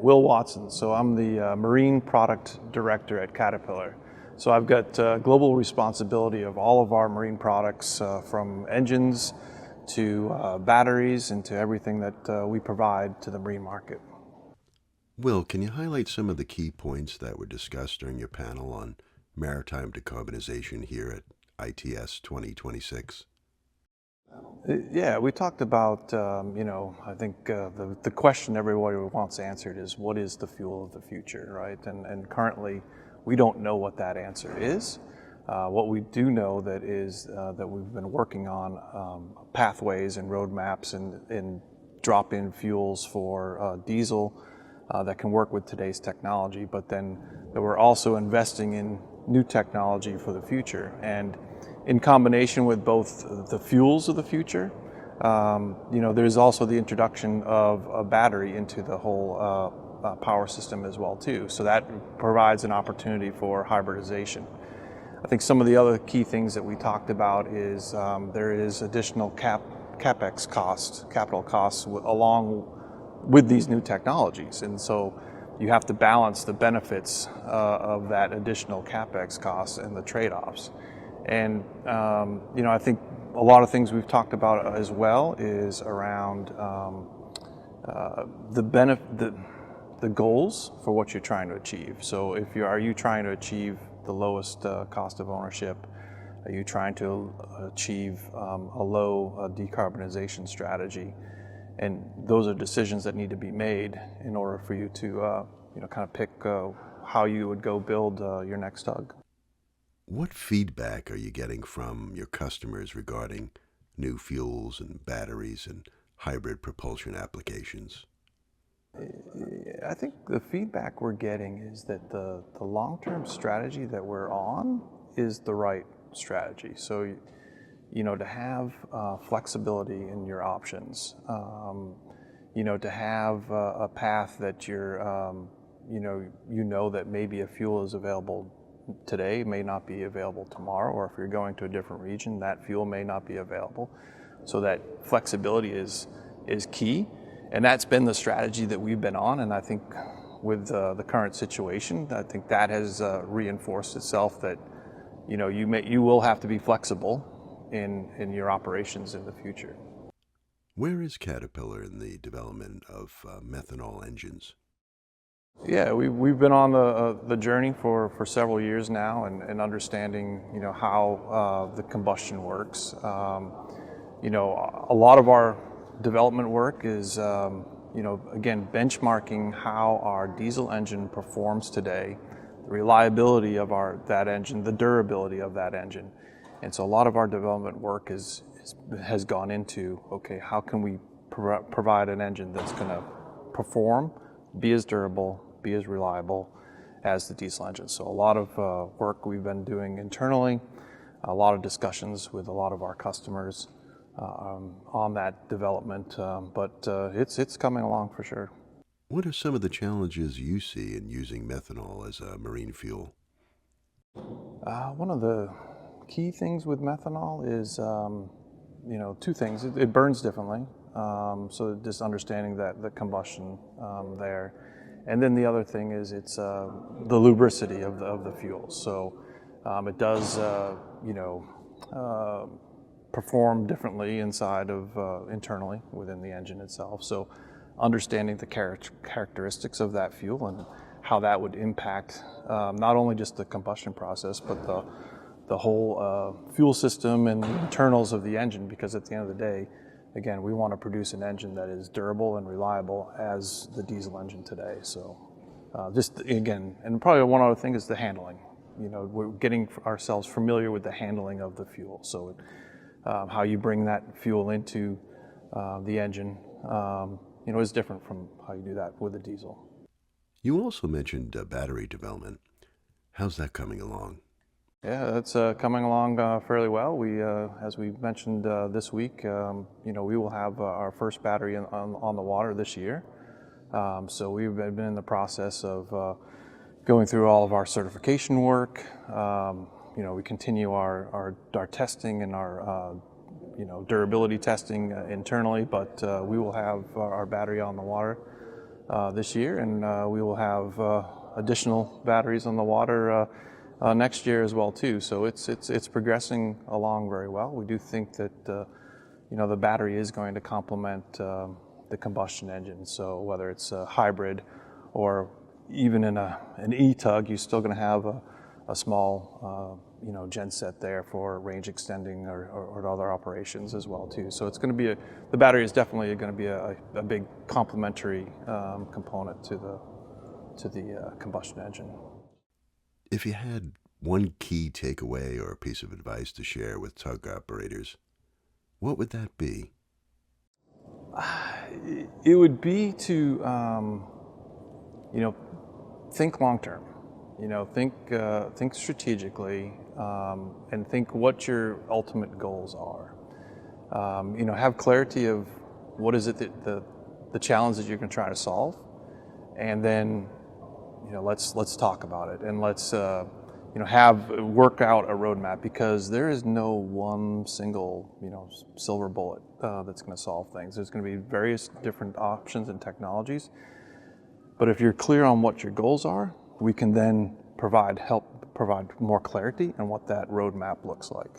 Will Watson. So I'm the Marine Product Director at Caterpillar. So I've got global responsibility of all of our marine products, from engines to batteries and to everything that we provide to the marine market. Will, can you highlight some of the key points that were discussed during your panel on maritime decarbonization here at ITS 2026? Yeah, we talked about, I think the question everybody wants answered is, what is the fuel of the future, right? And currently, we don't know what that answer is. What we do know that is that we've been working on pathways and roadmaps and drop-in fuels for diesel that can work with today's technology, but then that we're also investing in new technology for the future. And in combination with both the fuels of the future, there's also the introduction of a battery into the whole power system as well too. So that provides an opportunity for hybridization. I think some of the other key things that we talked about is there is additional capex costs, capital costs along with these new technologies. And so you have to balance the benefits of that additional capex costs and the trade-offs. And I think a lot of things we've talked about as well is around the goals for what you're trying to achieve. So are you trying to achieve the lowest cost of ownership? Are you trying to achieve a low decarbonization strategy? And those are decisions that need to be made in order for you to kind of pick how you would go build your next tug. What feedback are you getting from your customers regarding new fuels and batteries and hybrid propulsion applications? I think the feedback we're getting is that the long-term strategy that we're on is the right strategy. So, to have flexibility in your options, to have a path that that maybe a fuel is available today, may not be available tomorrow, or if you're going to a different region, that fuel may not be available. So that flexibility is key. And that's been the strategy that we've been on. And I think with the current situation, I think that has reinforced itself that, you will have to be flexible in your operations in the future. Where is Caterpillar in the development of methanol engines? Yeah, we've been on the journey for several years now and understanding, how the combustion works. A lot of our development work is, again, benchmarking how our diesel engine performs today, the reliability of that engine, the durability of that engine. And so a lot of our development work has gone into, okay, how can we provide an engine that's going to perform, be as durable, be as reliable as the diesel engine. So a lot of work we've been doing internally, a lot of discussions with a lot of our customers on that development, but it's coming along for sure. What are some of the challenges you see in using methanol as a marine fuel? One of the key things with methanol is, two things. It burns differently, so just understanding that the combustion there. And then the other thing is it's the lubricity of the fuel. So it does, perform differently inside of internally within the engine itself. So understanding the characteristics of that fuel and how that would impact not only just the combustion process, but the whole fuel system and the internals of the engine, because at the end of the day, again, we want to produce an engine that is durable and reliable as the diesel engine today. So just again, and probably one other thing is the handling. We're getting ourselves familiar with the handling of the fuel. So how you bring that fuel into the engine, is different from how you do that with a diesel. You also mentioned battery development. How's that coming along? Yeah, that's coming along fairly well. We, as we mentioned this week, we will have our first battery on the water this year. So we've been in the process of going through all of our certification work. We continue our testing and our durability testing internally, but we will have our battery on the water this year, and we will have additional batteries on the water next year as well too. So it's progressing along very well. We do think that the battery is going to complement the combustion engine. So whether it's a hybrid or even in an E-tug, you're still going to have a small genset there for range extending or other operations as well too. So it's going to be the battery is definitely going to be a big complementary component to the combustion engine. If you had one key takeaway or piece of advice to share with tug operators, what would that be? It would be to think long term. Think strategically, and think what your ultimate goals are. Have clarity of what is it that the challenge that you're going to try to solve, and then let's talk about it, and let's work out a roadmap, because there is no one single silver bullet that's going to solve things. There's going to be various different options and technologies, but if you're clear on what your goals are, we can then provide more clarity on what that roadmap looks like.